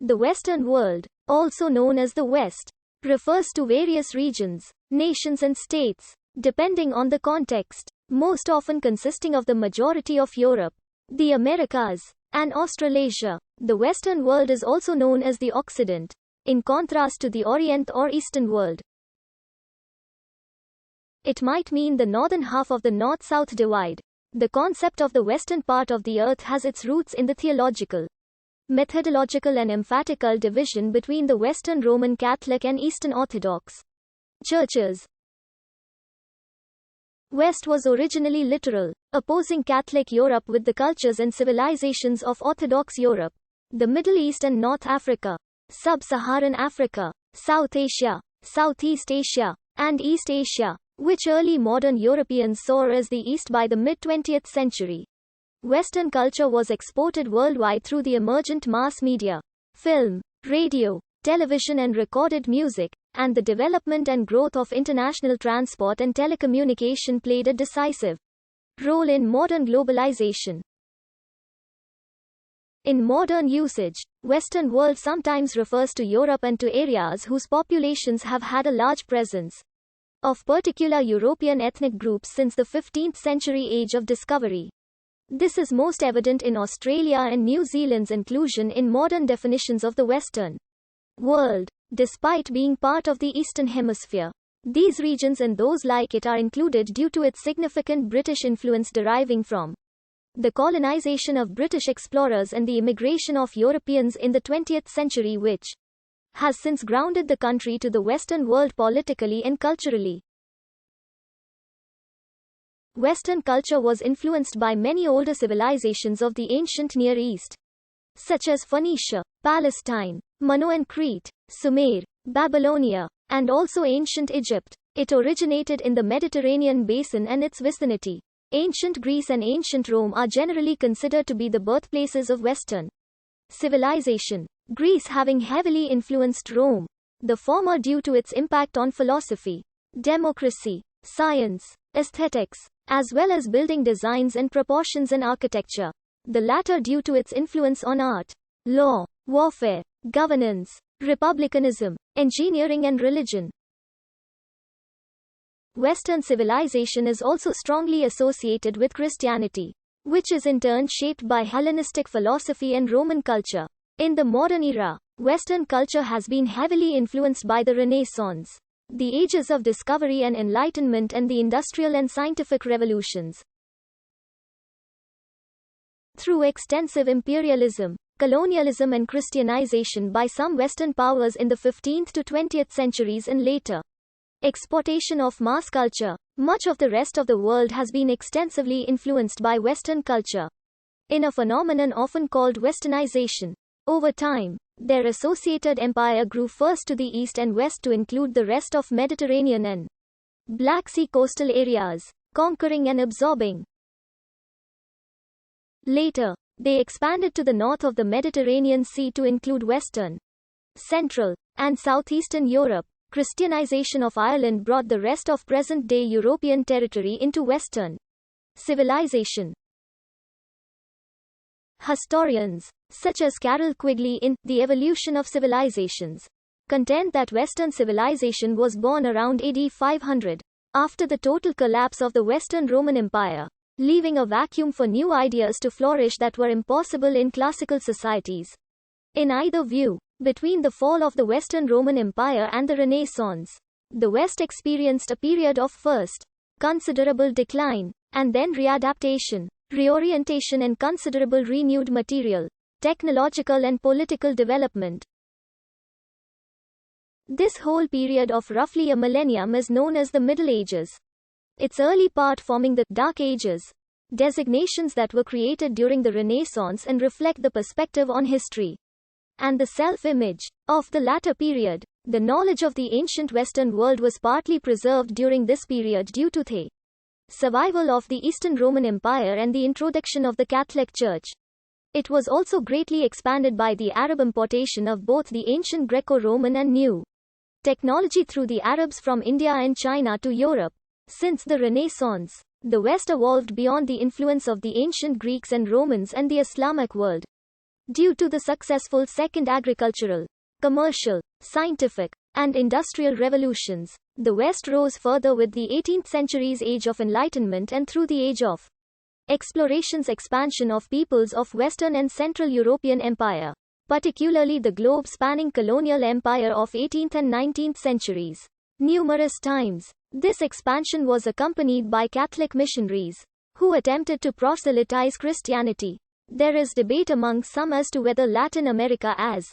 The Western world, also known as the West, refers to various regions, nations and states, depending on the context, most often consisting of the majority of Europe, the Americas, and Australasia. The Western world is also known as the Occident, in contrast to the Orient or Eastern world. It might mean the northern half of the north-south divide. The concept of the western part of the earth has its roots in the theological, methodological and emphatical division between the Western Roman Catholic and Eastern Orthodox churches. West was originally literal, opposing Catholic Europe with the cultures and civilizations of Orthodox Europe, the Middle East and North Africa, Sub-Saharan Africa, South Asia, Southeast Asia, and East Asia, which early modern Europeans saw as the East by the mid-20th century. Western culture was exported worldwide through the emergent mass media, film, radio, television and recorded music, and the development and growth of international transport and telecommunication played a decisive role in modern globalization. In modern usage, Western world sometimes refers to Europe and to areas whose populations have had a large presence of particular European ethnic groups since the 15th century age of discovery. This is most evident in Australia and New Zealand's inclusion in modern definitions of the Western world. Despite being part of the Eastern Hemisphere, these regions and those like it are included due to its significant British influence deriving from the colonization of British explorers and the immigration of Europeans in the 20th century, which has since grounded the country to the Western world politically and culturally. Western culture was influenced by many older civilizations of the ancient Near East, such as Phoenicia, Palestine, Minoan Crete, Sumer, Babylonia, and also ancient Egypt. It originated in the Mediterranean basin and its vicinity. Ancient Greece and ancient Rome are generally considered to be the birthplaces of Western civilization, Greece having heavily influenced Rome, the former due to its impact on philosophy, democracy, science, aesthetics, as well as building designs and proportions and architecture, the latter due to its influence on art, law, warfare, governance, republicanism, engineering and religion. Western civilization is also strongly associated with Christianity, which is in turn shaped by Hellenistic philosophy and Roman culture. In the modern era, Western culture has been heavily influenced by the Renaissance, the ages of discovery and enlightenment, and the industrial and scientific revolutions. Through extensive imperialism, colonialism and Christianization by some Western powers in the 15th to 20th centuries and later exportation of mass culture, much of the rest of the world has been extensively influenced by Western culture, in a phenomenon often called Westernization. Over time, their associated empire grew first to the east and west to include the rest of Mediterranean and Black Sea coastal areas, conquering and absorbing. Later, they expanded to the north of the Mediterranean Sea to include Western, Central, and Southeastern Europe. Christianization of Ireland brought the rest of present-day European territory into Western civilization. Historians, such as Carol Quigley in The Evolution of Civilizations, contend that Western civilization was born around AD 500, after the total collapse of the Western Roman Empire, leaving a vacuum for new ideas to flourish that were impossible in classical societies. In either view, between the fall of the Western Roman Empire and the Renaissance, the West experienced a period of first considerable decline, and then readaptation, reorientation and considerable renewed material, technological and political development. This whole period of roughly a millennium is known as the Middle Ages. Its early part forming the Dark Ages, designations that were created during the Renaissance and reflect the perspective on history and the self-image of the latter period. The knowledge of the ancient Western world was partly preserved during this period due to the survival of the Eastern Roman Empire and the introduction of the Catholic Church. It was also greatly expanded by the Arab importation of both the ancient Greco-Roman and new technology through the Arabs from India and China to Europe. Since the Renaissance, the West evolved beyond the influence of the ancient Greeks and Romans and the Islamic world. Due to the successful second agricultural, commercial, scientific, and industrial revolutions, the West rose further with the 18th century's Age of Enlightenment and through the Age of Exploration's expansion of peoples of Western and Central European Empire, particularly the globe-spanning colonial empire of 18th and 19th centuries. Numerous times, this expansion was accompanied by Catholic missionaries, who attempted to proselytize Christianity. There is debate among some as to whether Latin America as